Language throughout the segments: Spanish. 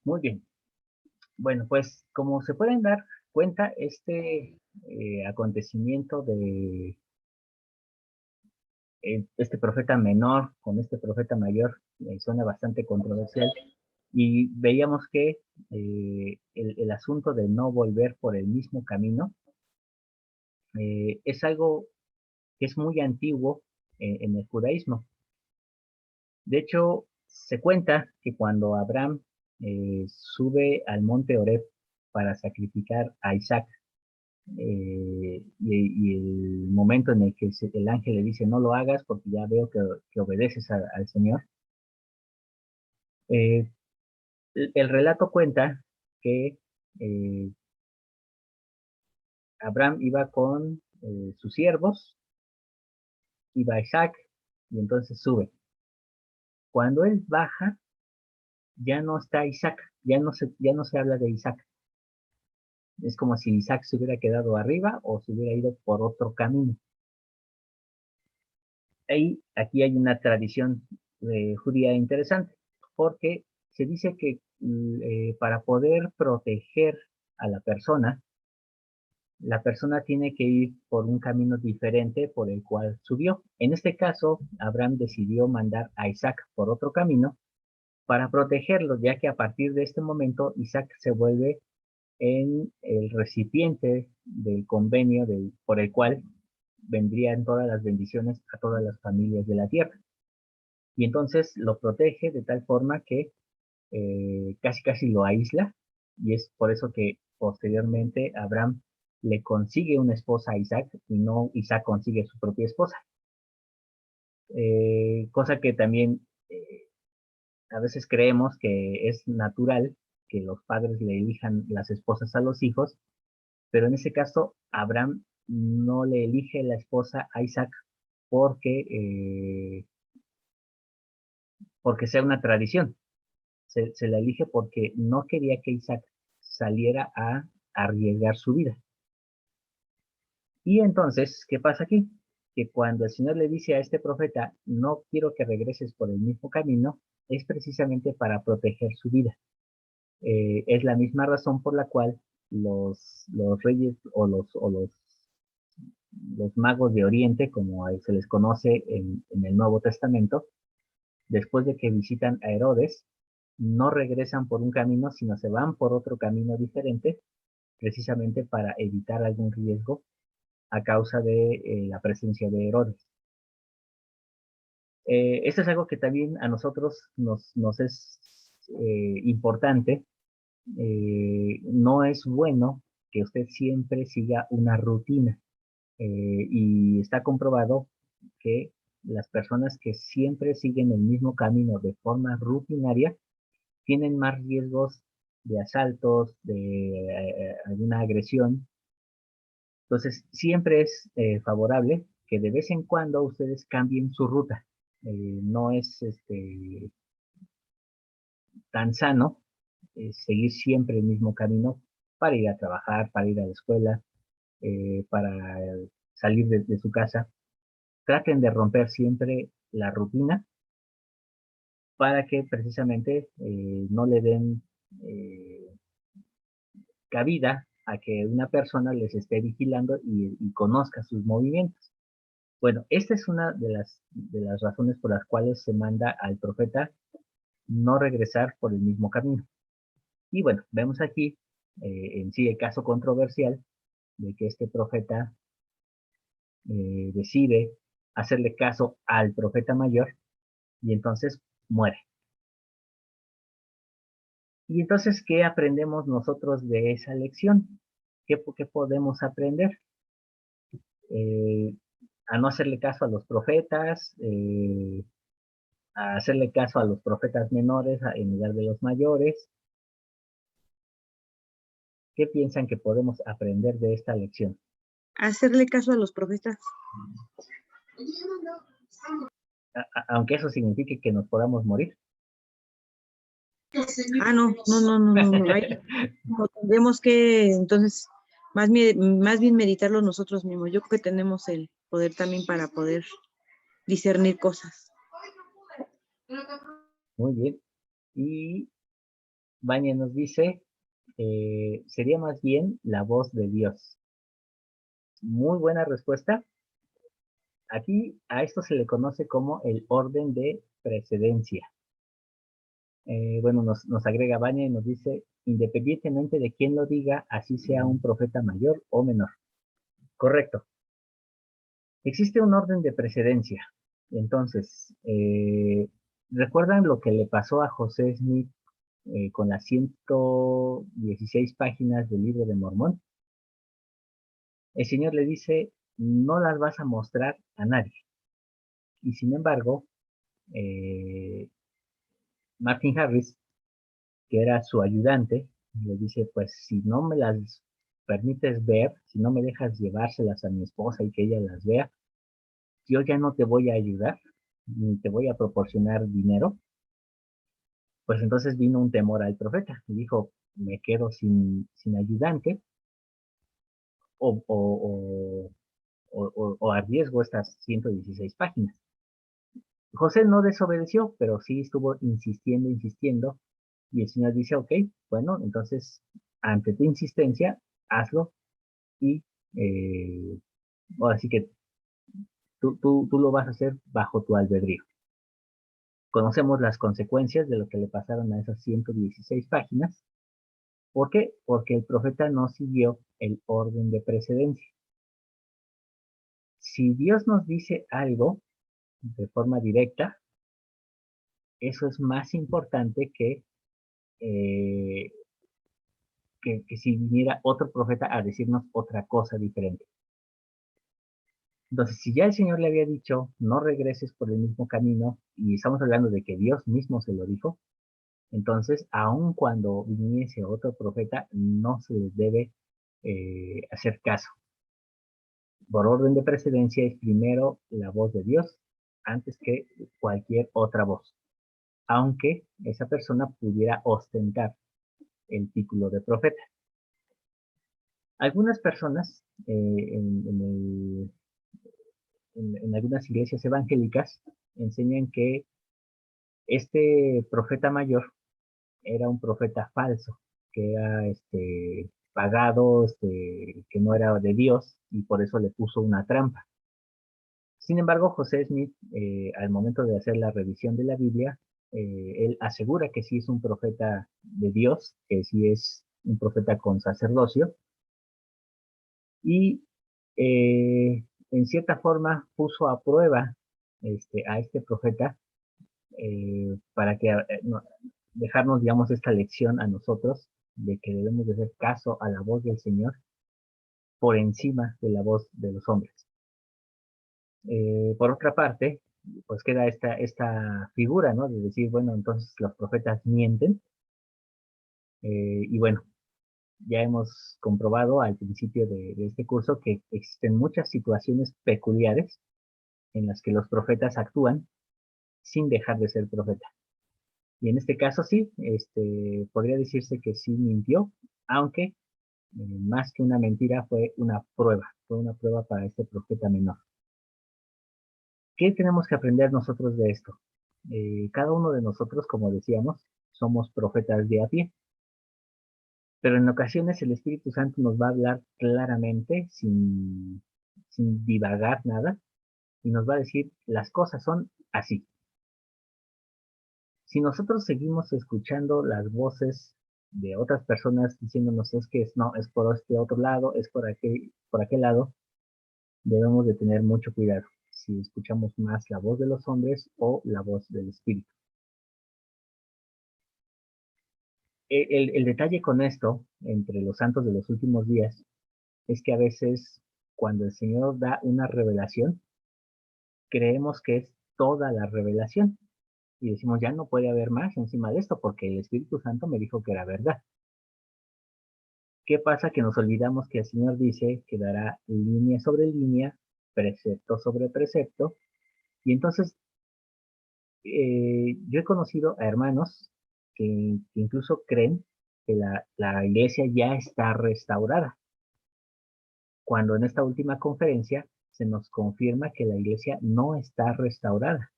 Muy bien. Bueno, pues como se pueden dar cuenta, este acontecimiento de este profeta menor con este profeta mayor suena bastante controversial y veíamos que el asunto de no volver por el mismo camino es algo que es muy antiguo en el judaísmo. De hecho, se cuenta que cuando Abraham sube al monte Horeb para sacrificar a Isaac, y el momento en el que el ángel le dice no lo hagas porque ya veo que obedeces al Señor, eh, el relato cuenta que eh, Abraham iba con sus siervos, iba Isaac y entonces sube. Cuando él baja, ya no está Isaac, ya no se habla de Isaac. Es como si Isaac se hubiera quedado arriba o se hubiera ido por otro camino. Aquí hay una tradición judía interesante, porque se dice que para poder proteger a la persona tiene que ir por un camino diferente por el cual subió. En este caso, Abraham decidió mandar a Isaac por otro camino para protegerlo, ya que a partir de este momento Isaac se vuelve en el recipiente del convenio por el cual vendrían todas las bendiciones a todas las familias de la tierra. Y entonces lo protege de tal forma que casi casi lo aísla, y es por eso que posteriormente Abraham le consigue una esposa a Isaac y no Isaac consigue su propia esposa. Cosa que también a veces creemos que es natural que los padres le elijan las esposas a los hijos, pero en ese caso Abraham no le elige la esposa a Isaac porque, porque sea una tradición. Se la elige porque no quería que Isaac saliera a arriesgar su vida. Y entonces, ¿qué pasa aquí? Que cuando el Señor le dice a este profeta, no quiero que regreses por el mismo camino, es precisamente para proteger su vida. Es la misma razón por la cual los reyes los magos de Oriente, como se les conoce en el Nuevo Testamento, después de que visitan a Herodes, no regresan por un camino, sino se van por otro camino diferente, precisamente para evitar algún riesgo a causa de la presencia de Herodes. Esto es algo que también a nosotros nos es importante. No es bueno que usted siempre siga una rutina. Y está comprobado que las personas que siempre siguen el mismo camino de forma rutinaria tienen más riesgos de asaltos, de alguna agresión. Entonces, siempre es favorable que de vez en cuando ustedes cambien su ruta. No es tan sano seguir siempre el mismo camino para ir a trabajar, para ir a la escuela, para salir de su casa. Traten de romper siempre la rutina para que precisamente no le den eh, cabida a que una persona les esté vigilando y conozca sus movimientos. Bueno, esta es una de las razones por las cuales se manda al profeta no regresar por el mismo camino. Y bueno, vemos aquí en sí el caso controversial de que este profeta decide hacerle caso al profeta mayor y entonces muere. Y entonces, ¿qué aprendemos nosotros de esa lección? ¿Qué podemos aprender? Eh, a no hacerle caso a los profetas, a hacerle caso a los profetas menores en lugar de los mayores. ¿Qué piensan que podemos aprender de esta lección? Hacerle caso a los profetas. Aunque eso signifique que nos podamos morir. No. Ahí no tendremos que, entonces, más bien meditarlo nosotros mismos. Yo creo que tenemos el poder también para poder discernir cosas. Muy bien. Y Vania nos dice, sería más bien la voz de Dios. Muy buena respuesta. Aquí a esto se le conoce como el orden de precedencia. Bueno, nos agrega Vania y nos dice, independientemente de quién lo diga, así sea un profeta mayor o menor. Correcto. Existe un orden de precedencia. Entonces, ¿recuerdan lo que le pasó a José Smith con las 116 páginas del libro de Mormón? El Señor le dice, no las vas a mostrar a nadie. Y sin embargo, Martin Harris, que era su ayudante, le dice, pues si no me las permites ver, si no me dejas llevárselas a mi esposa y que ella las vea, yo ya no te voy a ayudar, ni te voy a proporcionar dinero. Pues entonces vino un temor al profeta y dijo, me quedo sin ayudante o, o, o arriesgo estas 116 páginas. José no desobedeció, pero sí estuvo insistiendo, insistiendo, y el Señor dice, ok, bueno, entonces, ante tu insistencia, hazlo, y ahora sí que tú lo vas a hacer bajo tu albedrío. Conocemos las consecuencias de lo que le pasaron a esas 116 páginas. ¿Por qué? Porque el profeta no siguió el orden de precedencia. Si Dios nos dice algo de forma directa, eso es más importante eh, que si viniera otro profeta a decirnos otra cosa diferente. Entonces, si ya el Señor le había dicho, no regreses por el mismo camino, y estamos hablando de que Dios mismo se lo dijo, entonces, aun cuando viniese otro profeta, no se les debe hacer caso. Por orden de precedencia es primero la voz de Dios antes que cualquier otra voz, aunque esa persona pudiera ostentar el título de profeta. Algunas personas en algunas iglesias evangélicas enseñan que este profeta mayor era un profeta falso, que era pagado, que no era de Dios y por eso le puso una trampa. Sin embargo, José Smith, al momento de hacer la revisión de la Biblia, él asegura que sí es un profeta de Dios, que sí es un profeta con sacerdocio, y en cierta forma puso a prueba a este profeta para que dejarnos, digamos, esta lección a nosotros de que debemos de hacer caso a la voz del Señor por encima de la voz de los hombres. Por otra parte, pues queda esta figura, ¿no? De decir, bueno, entonces los profetas mienten. Y bueno, ya hemos comprobado al principio de este curso que existen muchas situaciones peculiares en las que los profetas actúan sin dejar de ser profeta. Y en este caso sí, podría decirse que sí mintió, aunque más que una mentira fue una prueba para este profeta menor. ¿Qué tenemos que aprender nosotros de esto? Cada uno de nosotros, como decíamos, somos profetas de a pie, pero en ocasiones el Espíritu Santo nos va a hablar claramente, sin divagar nada, y nos va a decir, las cosas son así. Si nosotros seguimos escuchando las voces de otras personas diciéndonos es que no, es por este otro lado, es por aquel lado, debemos de tener mucho cuidado si escuchamos más la voz de los hombres o la voz del Espíritu. El detalle con esto, entre los santos de los últimos días, es que a veces cuando el Señor da una revelación, creemos que es toda la revelación y decimos, ya no puede haber más encima de esto porque el Espíritu Santo me dijo que era verdad. ¿Qué pasa? Que nos olvidamos que el Señor dice que dará línea sobre línea, precepto sobre precepto, y entonces yo he conocido a hermanos que incluso creen que la iglesia ya está restaurada, cuando en esta última conferencia se nos confirma que la iglesia no está restaurada,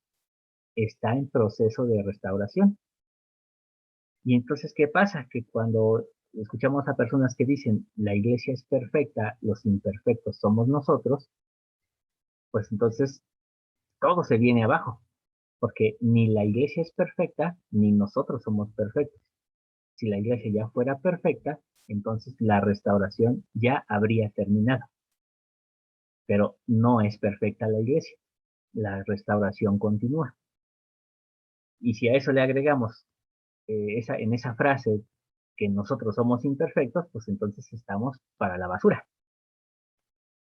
está en proceso de restauración. Y entonces, ¿qué pasa? Que cuando escuchamos a personas que dicen, la iglesia es perfecta, los imperfectos somos nosotros, pues entonces todo se viene abajo, porque ni la iglesia es perfecta, ni nosotros somos perfectos. Si la iglesia ya fuera perfecta, entonces la restauración ya habría terminado, pero no es perfecta la iglesia, la restauración continúa. Y si a eso le agregamos en esa frase que nosotros somos imperfectos, pues entonces estamos para la basura.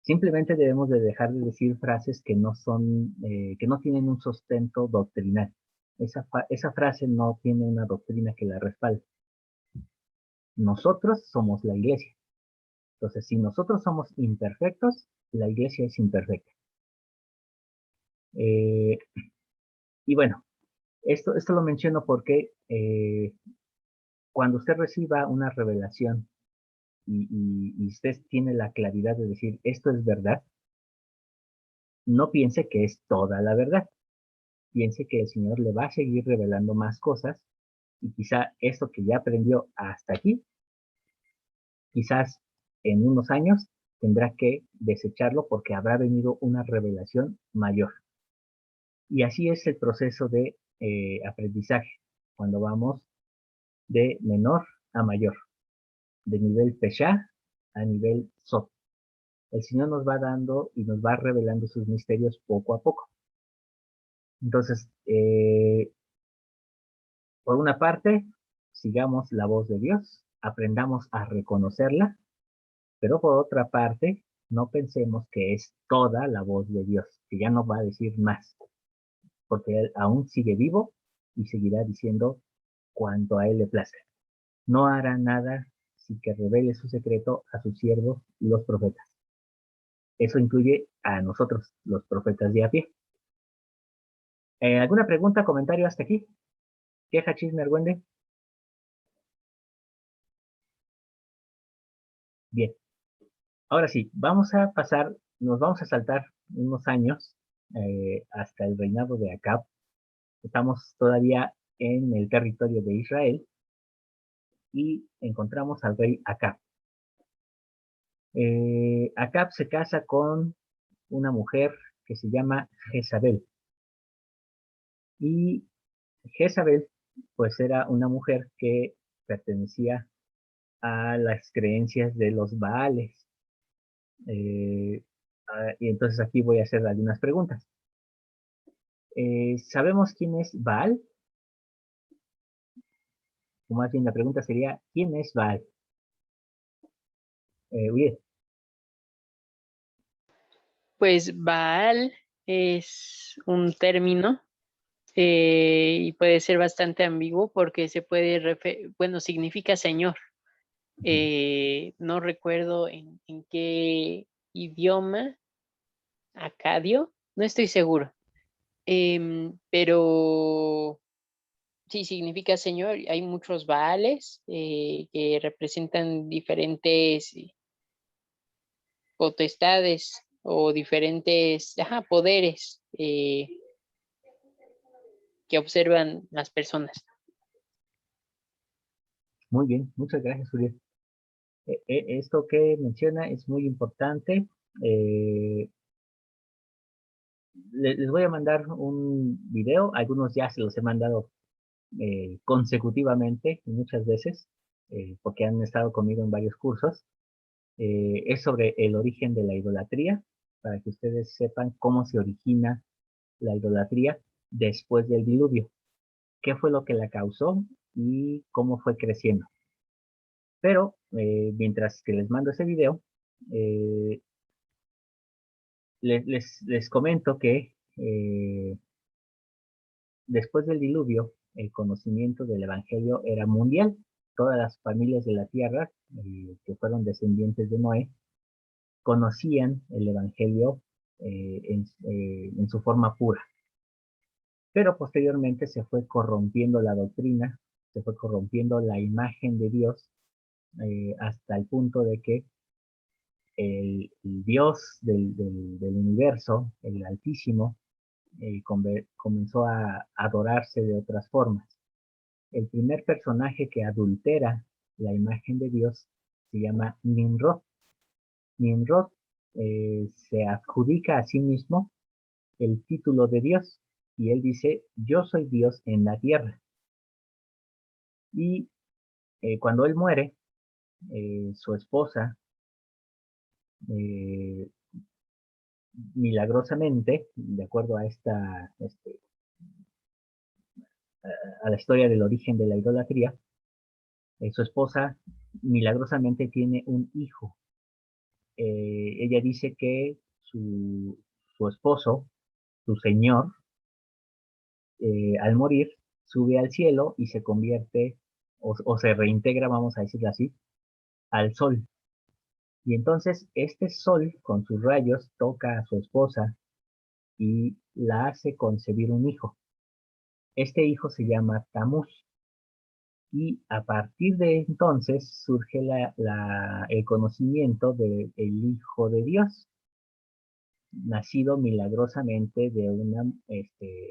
Simplemente debemos de dejar de decir frases que no son, que no tienen un sustento doctrinal. Esa frase no tiene una doctrina que la respalde. Nosotros somos la iglesia. Entonces, si nosotros somos imperfectos, la iglesia es imperfecta. Eh, y bueno, esto lo menciono porque cuando usted reciba una revelación y usted tiene la claridad de decir, esto es verdad, no piense que es toda la verdad. Piense que el Señor le va a seguir revelando más cosas y quizá esto que ya aprendió hasta aquí, quizás en unos años tendrá que desecharlo porque habrá venido una revelación mayor. Y así es el proceso de aprendizaje, cuando vamos de menor a mayor, de nivel Pesha a nivel Sot. El Señor nos va dando y nos va revelando sus misterios poco a poco. Entonces, por una parte, sigamos la voz de Dios, aprendamos a reconocerla, pero por otra parte, no pensemos que es toda la voz de Dios, que ya no va a decir más, porque Él aún sigue vivo y seguirá diciendo cuanto a Él le plazca. No hará nada sin que revele su secreto a sus siervos, los profetas. Eso incluye a nosotros, los profetas de a pie. ¿Alguna pregunta, comentario hasta aquí? ¿Queja, chisme, argüende? Bien. Ahora sí, vamos a pasar, nos vamos a saltar unos años hasta el reinado de Acab. Estamos todavía en el territorio de Israel y encontramos al rey Acab. Acab se casa con una mujer que se llama Jezabel. Y Jezabel, pues era una mujer que pertenecía a las creencias de los Baales. Eh, y entonces aquí voy a hacer algunas preguntas. ¿Sabemos quién es Baal? O más bien la pregunta sería, ¿quién es Baal? Uriel. Pues Baal es un término y puede ser bastante ambiguo porque se puede, bueno, significa señor. No recuerdo en qué idioma, acadio, no estoy seguro. Pero sí significa señor. Hay muchos Baales que representan diferentes potestades o diferentes poderes que observan las personas. Muy bien, muchas gracias, Uriel. Esto que menciona es muy importante. Eh, les voy a mandar un video, algunos ya se los he mandado consecutivamente muchas veces, porque han estado conmigo en varios cursos. Es sobre el origen de la idolatría, para que ustedes sepan cómo se origina la idolatría después del diluvio, qué fue lo que la causó y cómo fue creciendo. Pero mientras que les mando ese video, eh, les comento que después del diluvio, el conocimiento del Evangelio era mundial. Todas las familias de la tierra que fueron descendientes de Noé conocían el Evangelio en su forma pura. Pero posteriormente se fue corrompiendo la doctrina, se fue corrompiendo la imagen de Dios hasta el punto de que el Dios del universo, el Altísimo, comenzó a adorarse de otras formas. el primer personaje que adultera la imagen de Dios se llama Nimrod. Nimrod se adjudica a sí mismo el título de Dios y él dice, yo soy Dios en la tierra. Y cuando él muere, su esposa eh, milagrosamente, de acuerdo a a la historia del origen de la idolatría, su esposa milagrosamente tiene un hijo. Ella dice que su esposo, su señor, al morir, sube al cielo y se convierte, o se reintegra, vamos a decirlo así, al sol. Y entonces este sol, con sus rayos, toca a su esposa y la hace concebir un hijo. Este hijo se llama Tamuz. Y a partir de entonces surge el conocimiento del Hijo de Dios, nacido milagrosamente de una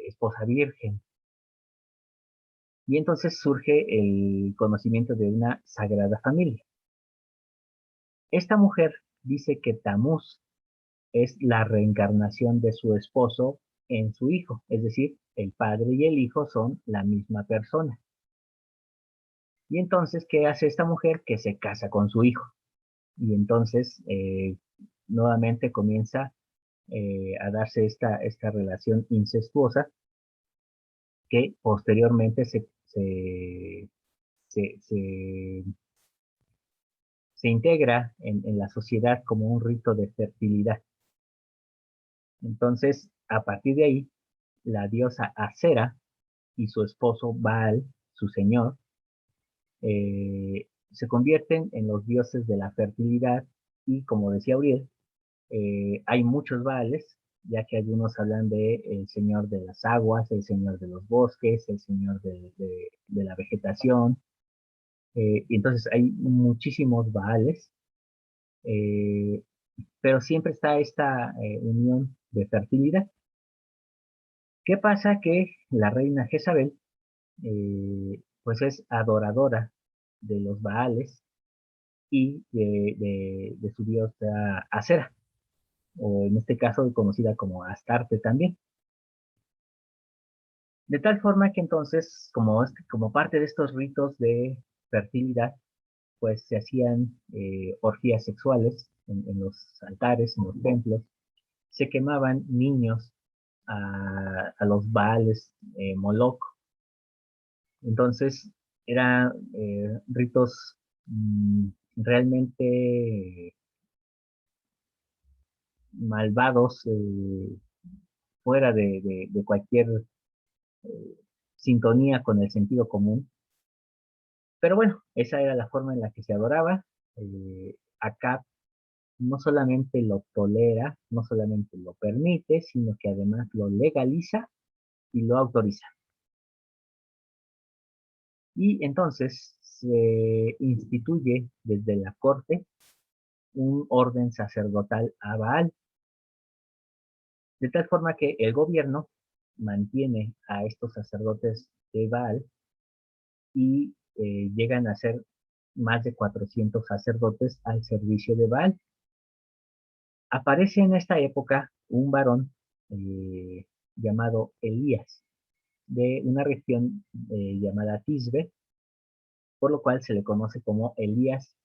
esposa virgen. Y entonces surge el conocimiento de una sagrada familia. Esta mujer dice que Tamuz es la reencarnación de su esposo en su hijo, es decir, el padre y el hijo son la misma persona. Y entonces, ¿qué hace esta mujer? Que se casa con su hijo. Y entonces, nuevamente comienza a darse esta relación incestuosa que posteriormente se, se- se integra en la sociedad como un rito de fertilidad. Entonces, a partir de ahí, la diosa Acera y su esposo Baal, su señor, se convierten en los dioses de la fertilidad y, como decía Uriel, hay muchos Baales, ya que algunos hablan de el señor de las aguas, el señor de los bosques, el señor de la vegetación, y entonces hay muchísimos Baales, eh, pero siempre está esta unión de fertilidad. ¿Qué pasa? Que la reina Jezabel, pues es adoradora de los Baales y de su diosa Acera, o en este caso conocida como Astarte también. De tal forma que entonces, como parte de estos ritos de fertilidad, pues se hacían orgías sexuales en los altares, en los templos, se quemaban niños a los Baales Moloch. Entonces, eran ritos realmente malvados, fuera de cualquier eh, sintonía con el sentido común. Pero bueno, esa era la forma en la que se adoraba. Acá no solamente lo tolera, no solamente lo permite, sino que además lo legaliza y lo autoriza. Y entonces se instituye desde la corte un orden sacerdotal a Baal, de tal forma que el gobierno mantiene a estos sacerdotes de Baal y llegan a ser más de 400 sacerdotes al servicio de Baal. Aparece en esta época un varón llamado Elías, de una región llamada Tisbe, por lo cual se le conoce como Elías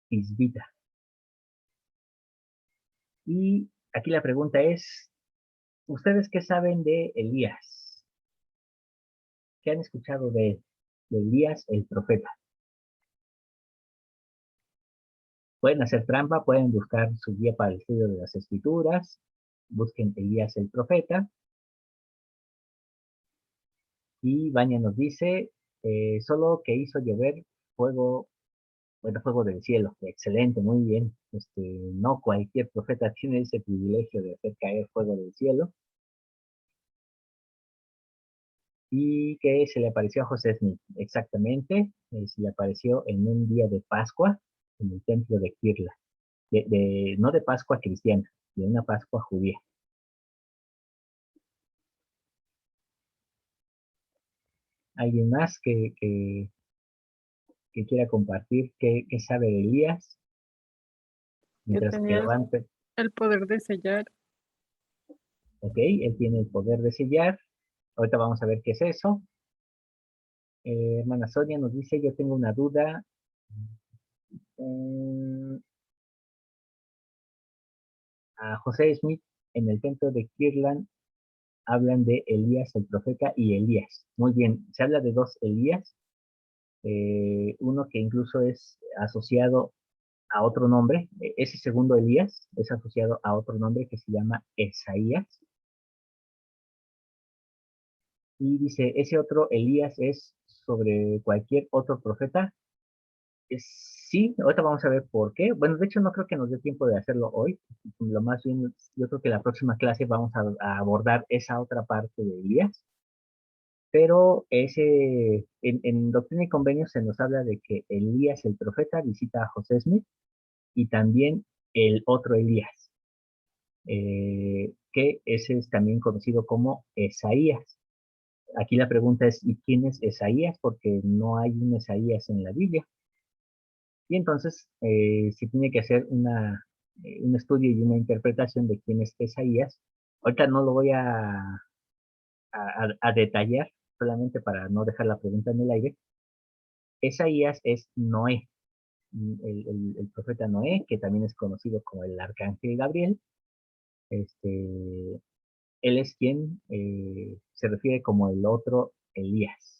Tisbita. Y aquí la pregunta es, ¿ustedes qué saben de Elías? ¿Qué han escuchado de él? De Elías el profeta. Pueden hacer trampa, pueden buscar su guía para el estudio de las escrituras, busquen Elías el profeta, y Baña nos dice, solo que hizo llover fuego, bueno, fuego del cielo. Excelente, muy bien. No cualquier profeta tiene ese privilegio de hacer caer fuego del cielo. Y que se le apareció a José Smith, exactamente, se le apareció en un día de Pascua en el templo de Kirla, no de Pascua cristiana, de una Pascua judía. ¿Alguien más que quiera compartir qué sabe de Elías? Que Mientras que tenía levante. el poder de sellar. Ok, él tiene el poder de sellar. Ahorita vamos a ver qué es eso. Hermana Sonia nos dice, yo tengo una duda. Mm, a José Smith en el templo de Kirtland hablan de Elías el profeta y Elías. Muy bien, se habla de dos Elías, uno que incluso es asociado a otro nombre, ese segundo Elías es asociado a otro nombre que se llama Esaías, y dice, ese otro Elías es sobre cualquier otro profeta. Sí, ahorita vamos a ver por qué. Bueno, de hecho no creo que nos dé tiempo de hacerlo hoy. Lo más bien, yo creo que la próxima clase vamos a abordar esa otra parte de Elías. Pero en Doctrina y Convenios se nos habla de que Elías el profeta visita a José Smith y también el otro Elías, que ese es también conocido como Esaías. Aquí la pregunta es, ¿y quién es Esaías? Porque no hay un Esaías en la Biblia. Y entonces se tiene que hacer un estudio y una interpretación de quién es Esaías. Ahorita no lo voy a detallar, solamente para no dejar la pregunta en el aire. Esaías es Noé, el profeta Noé, que también es conocido como el arcángel Gabriel. Este, él es quien se refiere como el otro Elías.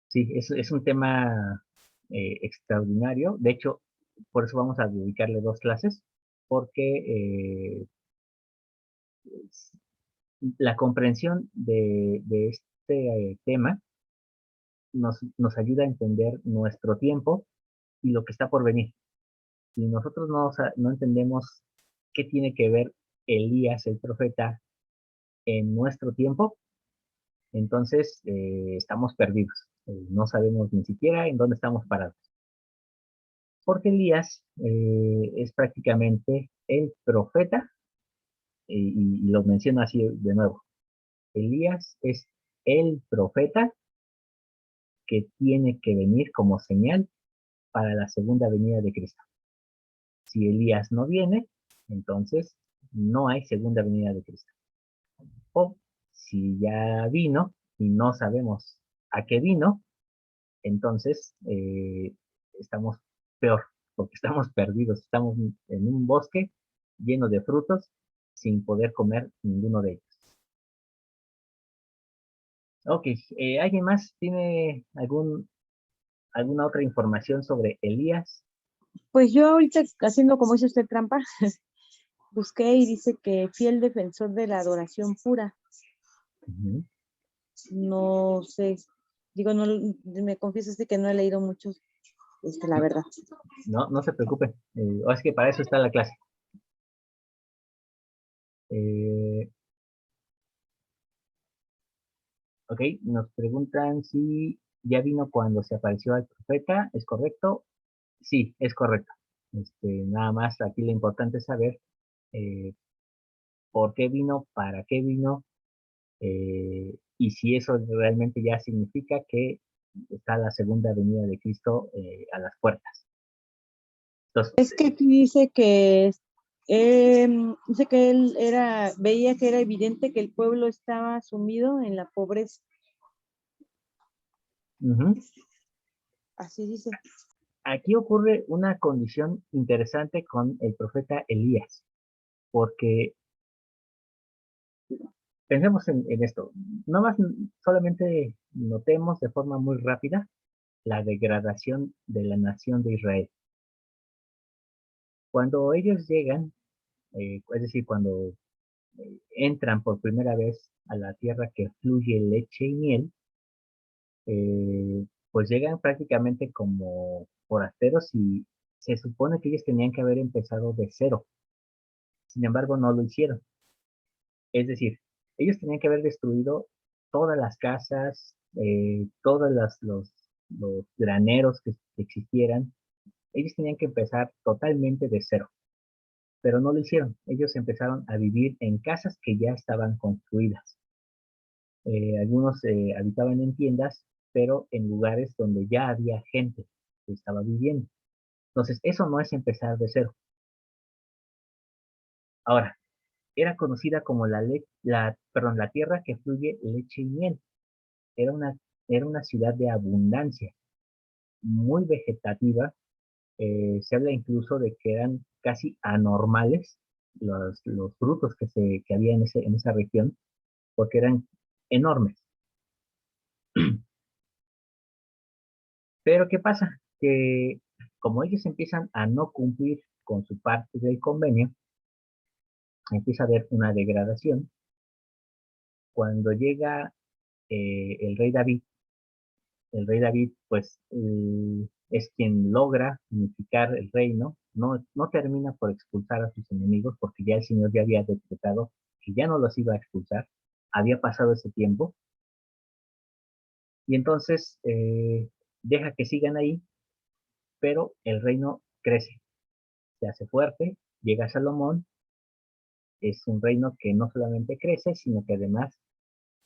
Sí, es un tema extraordinario. De hecho, por eso vamos a dedicarle dos clases, porque la comprensión de este tema nos ayuda a entender nuestro tiempo y lo que está por venir. Si nosotros no entendemos qué tiene que ver Elías, el profeta, en nuestro tiempo, entonces estamos perdidos. No sabemos ni siquiera en dónde estamos parados. Porque Elías es prácticamente el profeta, y lo menciono así de nuevo. Elías es el profeta que tiene que venir como señal para la segunda venida de Cristo. Si Elías no viene, entonces no hay segunda venida de Cristo. O si ya vino y no sabemos a qué vino, entonces estamos peor, porque estamos perdidos, estamos en un bosque lleno de frutos sin poder comer ninguno de ellos. Ok, ¿alguien más tiene alguna otra información sobre Elías? Pues yo ahorita haciendo como dice usted trampa, busqué y dice que fiel defensor de la adoración pura. Ujú. No sé, digo, no, me confieso que no he leído mucho, la verdad. No se preocupe, es que para eso está la clase. Eh, ok, nos preguntan si ya vino cuando se apareció al profeta, ¿es correcto? Sí, es correcto. Nada más aquí lo importante es saber eh, por qué vino, para qué vino, y si eso realmente ya significa que está la segunda venida de Cristo a las puertas. Entonces, Es que aquí dice que él veía que era evidente que el pueblo estaba sumido en la pobreza. ujú. Así dice. Aquí ocurre una condición interesante con el profeta Elías, porque pensemos en esto, no más solamente notemos de forma muy rápida la degradación de la nación de Israel. Cuando ellos llegan, es decir, cuando entran por primera vez a la tierra que fluye leche y miel, pues llegan prácticamente como forasteros y se supone que ellos tenían que haber empezado de cero. Sin embargo, no lo hicieron. Es decir, ellos tenían que haber destruido todas las casas, todos los graneros que existieran. Ellos tenían que empezar totalmente de cero, pero no lo hicieron. Ellos empezaron a vivir en casas que ya estaban construidas. Algunos habitaban en tiendas, pero en lugares donde ya había gente que estaba viviendo. Entonces, eso no es empezar de cero. Ahora, era conocida como la tierra que fluye leche y miel. Era una, era una ciudad de abundancia, muy vegetativa. Se habla incluso de que eran casi anormales los frutos que había en esa región, porque eran enormes. Pero ¿qué pasa? Que como ellos empiezan a no cumplir con su parte del convenio, empieza a haber una degradación. Cuando llega el rey David, pues es quien logra unificar el reino, no termina por expulsar a sus enemigos porque ya el Señor ya había decretado que ya no los iba a expulsar, había pasado ese tiempo, y entonces deja que sigan ahí, pero el reino crece, se hace fuerte, llega Salomón, es un reino que no solamente crece, sino que además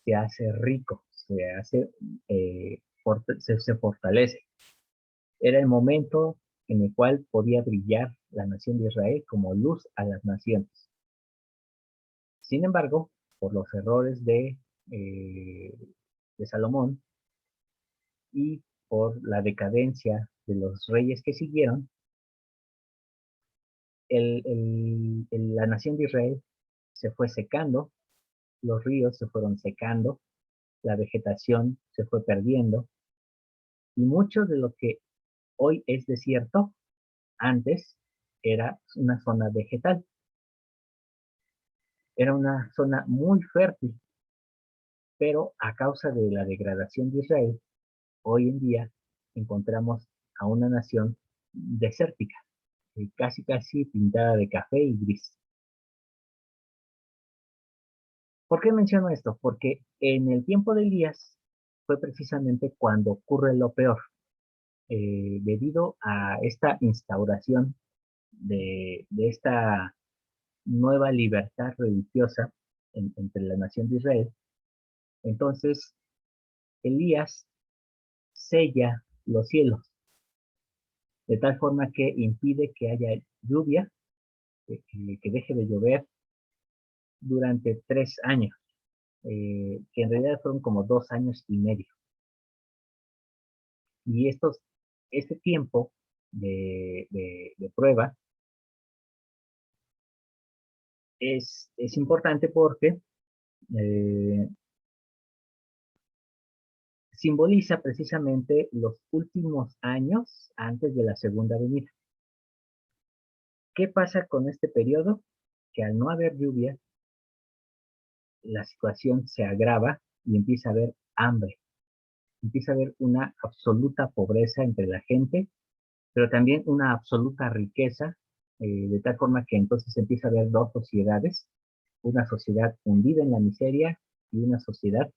se hace rico, se fortalece. Era el momento en el cual podía brillar la nación de Israel como luz a las naciones. Sin embargo, por los errores de Salomón y por la decadencia de los reyes que siguieron, la nación de Israel se fue secando, los ríos se fueron secando, la vegetación se fue perdiendo, y mucho de lo que hoy es desierto, antes era una zona vegetal. Era una zona muy fértil, pero a causa de la degradación de Israel, hoy en día encontramos a una nación desértica, casi casi pintada de café y gris. ¿Por qué menciono esto? Porque en el tiempo de Elías fue precisamente cuando ocurre lo peor, debido a esta instauración de esta nueva libertad religiosa entre la nación de Israel. Entonces, Elías sella los cielos, de tal forma que impide que haya lluvia, que deje de llover durante 3 años, que en realidad fueron como 2 años y medio. Y este tiempo de prueba es importante porque eh, simboliza precisamente los últimos años antes de la segunda venida. ¿Qué pasa con este periodo? Que al no haber lluvia, la situación se agrava y empieza a haber hambre, empieza a haber una absoluta pobreza entre la gente, pero también una absoluta riqueza, de tal forma que entonces empieza a haber dos sociedades, una sociedad hundida en la miseria y una sociedad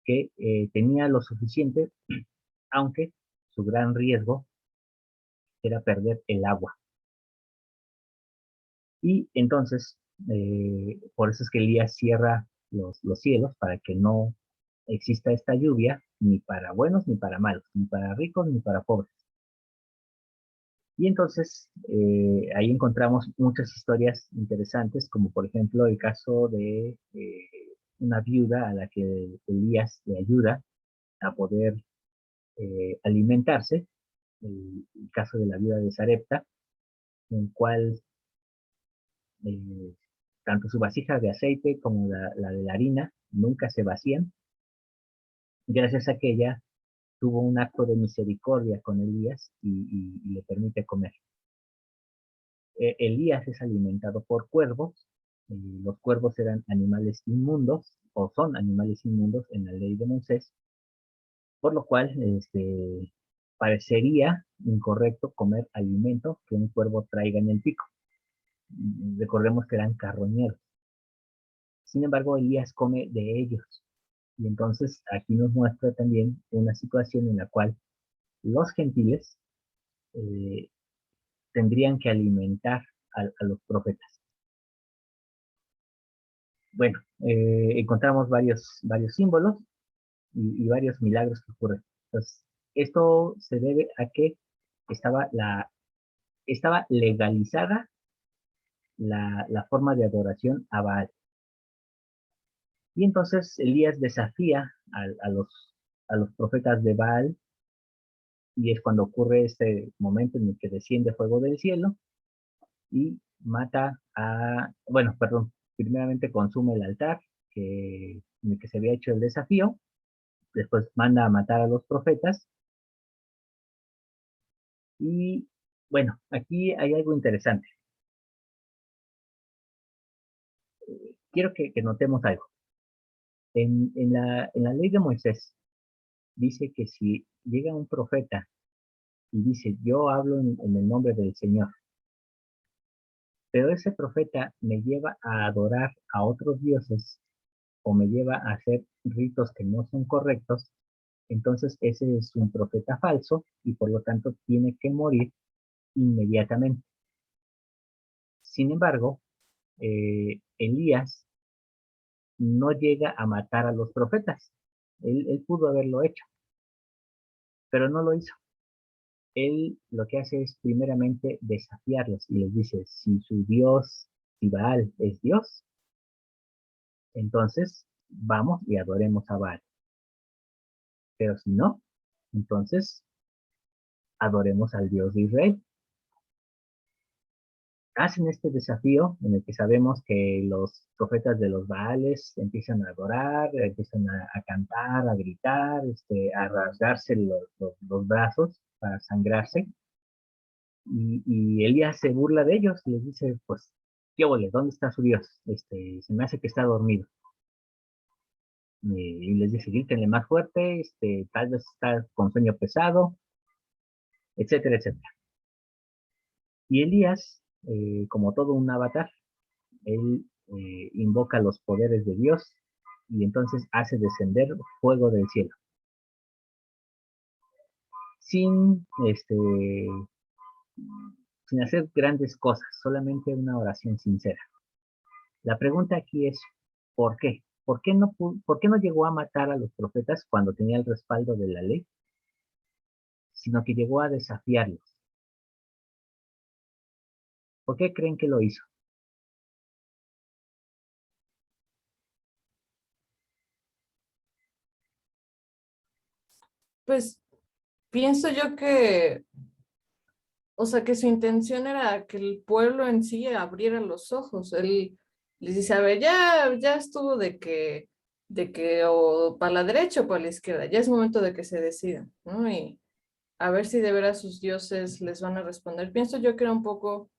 que tenía lo suficiente, aunque su gran riesgo era perder el agua. Y entonces, por eso es que Elías cierra los cielos para que no exista esta lluvia, ni para buenos ni para malos, ni para ricos ni para pobres. Y entonces ahí encontramos muchas historias interesantes, como por ejemplo el caso de una viuda a la que Elías le ayuda a poder alimentarse, el caso de la viuda de Sarepta, en el cual eh, tanto su vasija de aceite como la de la harina nunca se vacían, gracias a que ella tuvo un acto de misericordia con Elías y le permite comer. Elías es alimentado por cuervos. Los cuervos eran animales inmundos, o son animales inmundos en la ley de Moisés, por lo cual parecería incorrecto comer alimento que un cuervo traiga en el pico. Recordemos que eran carroñeros. Sin embargo, Elías come de ellos. Y entonces aquí nos muestra también una situación en la cual los gentiles eh, tendrían que alimentar a los profetas. bueno, encontramos varios símbolos y varios milagros que ocurren. Entonces, esto se debe a que estaba, estaba legalizada la forma de adoración a Baal. Y entonces Elías desafía a los profetas de Baal, y es cuando ocurre este momento en el que desciende fuego del cielo y mata bueno, perdón, primeramente consume el altar en el que se había hecho el desafío, después manda a matar a los profetas, y bueno, aquí hay algo interesante. Quiero que notemos algo. En la ley de Moisés dice que si llega un profeta y dice, yo hablo en el nombre del Señor, pero ese profeta me lleva a adorar a otros dioses o me lleva a hacer ritos que no son correctos, entonces ese es un profeta falso y por lo tanto tiene que morir inmediatamente. Sin embargo, Elías no llega a matar a los profetas. Él pudo haberlo hecho, pero no lo hizo. Él lo que hace es primeramente desafiarlos y les dice, si su Dios, si Baal es Dios, entonces vamos y adoremos a Baal. Pero si no, entonces adoremos al Dios de Israel. Hacen este desafío en el que sabemos que los profetas de los Baales empiezan a adorar, empiezan a cantar, a gritar, a rasgarse los brazos para sangrarse. Y Elías se burla de ellos y les dice, pues, ¿qué ole? ¿Dónde está su Dios? Se me hace que está dormido. Y les dice, grítenle más fuerte, tal vez está con sueño pesado, etcétera, etcétera. Y Elías, como todo un avatar, él invoca los poderes de Dios y entonces hace descender fuego del cielo. Sin, sin hacer grandes cosas, solamente una oración sincera. La pregunta aquí es, ¿por qué? ¿Por qué no llegó a matar a los profetas cuando tenía el respaldo de la ley, sino que llegó a desafiarlos? ¿Por qué creen que lo hizo? Pues pienso yo que, o sea, que su intención era que el pueblo en sí abriera los ojos. Él les dice, a ver, ya estuvo de que o para la derecha o para la izquierda, ya es momento de que se decidan, ¿no? Y a ver si de veras sus dioses les van a responder. Pienso yo que era un poco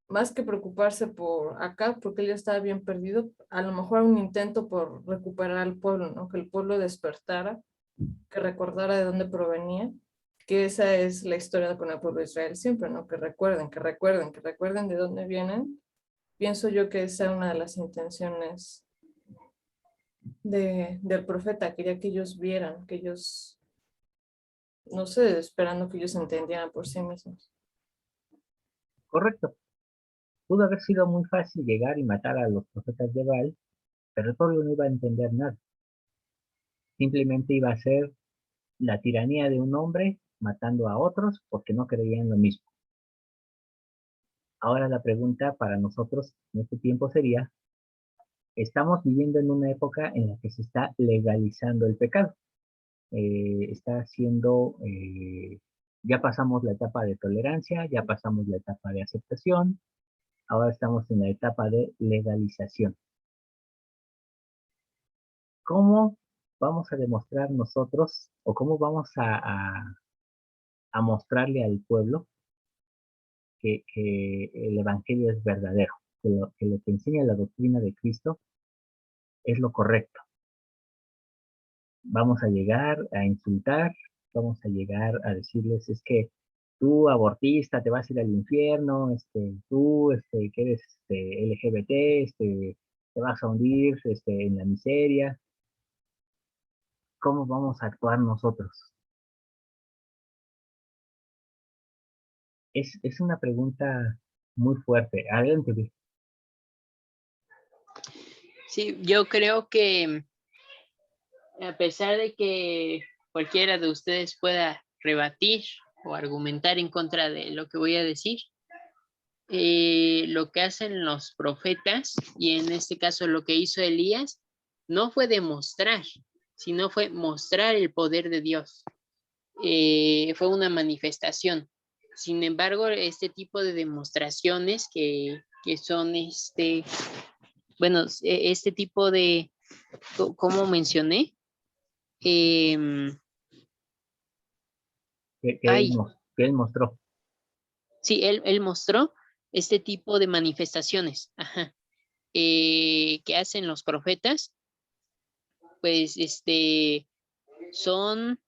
más que preocuparse por acá, porque él ya estaba bien perdido, a lo mejor un intento por recuperar al pueblo, ¿no? Que el pueblo despertara, que recordara de dónde provenía, que esa es la historia con el pueblo de Israel siempre, ¿no? Que recuerden, que recuerden, que recuerden de dónde vienen. Pienso yo que esa es una de las intenciones del profeta, quería que ellos vieran, que ellos, no sé, esperando que ellos entendieran por sí mismos. Correcto. Pudo haber sido muy fácil llegar y matar a los profetas de Baal, pero el pueblo no iba a entender nada. Simplemente iba a ser la tiranía de un hombre matando a otros porque no creían lo mismo. Ahora la pregunta para nosotros en este tiempo sería, estamos viviendo en una época en la que se está legalizando el pecado. Está siendo, ya pasamos la etapa de tolerancia, ya pasamos la etapa de aceptación, ahora estamos en la etapa de legalización. ¿Cómo vamos a demostrar nosotros o cómo vamos a mostrarle al pueblo que el Evangelio es verdadero, que lo que enseña la doctrina de Cristo es lo correcto? Vamos a llegar a insultar, vamos a llegar a decirles, es que tú abortista te vas a ir al infierno, tú que eres LGBT, te vas a hundir en la miseria. ¿Cómo vamos a actuar nosotros? Es una pregunta muy fuerte. Adelante, Luis. Sí, yo creo que a pesar de que cualquiera de ustedes pueda rebatir o argumentar en contra de lo que voy a decir, lo que hacen los profetas, y en este caso lo que hizo Elías, no fue demostrar, sino fue mostrar el poder de Dios. Fue una manifestación. Sin embargo, este tipo de demostraciones que son bueno, este tipo de, como mencioné, em, ay, que él mostró. sí, él mostró este tipo de manifestaciones, ajá, que hacen los profetas, pues, son,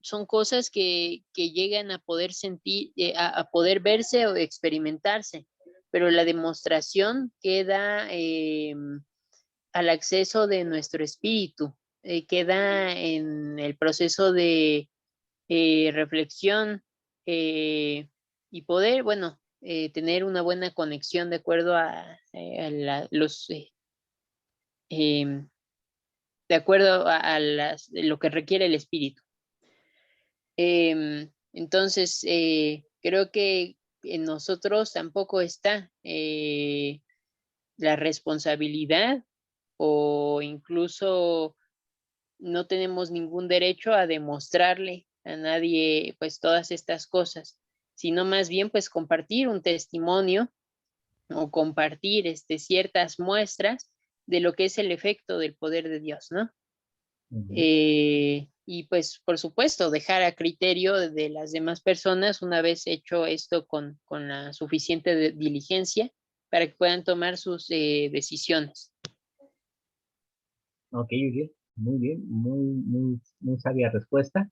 son cosas que llegan a poder sentir, a poder verse o experimentarse, pero la demostración queda al acceso de nuestro espíritu, queda en el proceso de reflexión y poder, bueno, tener una buena conexión de acuerdo a em, de acuerdo a lo que requiere el espíritu. Entonces, creo que en nosotros tampoco está la responsabilidad, o incluso no tenemos ningún derecho a demostrarle a nadie pues todas estas cosas, sino más bien pues compartir un testimonio o compartir ciertas muestras de lo que es el efecto del poder de Dios, ¿no? Y pues por supuesto dejar a criterio de las demás personas, una vez hecho esto con la suficiente diligencia, para que puedan tomar sus decisiones. Ok, muy bien, muy sabia respuesta.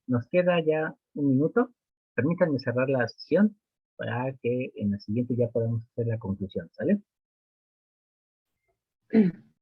Nos queda ya un minuto. Permítanme cerrar la sesión para que en la siguiente ya podamos hacer la conclusión, ¿sale?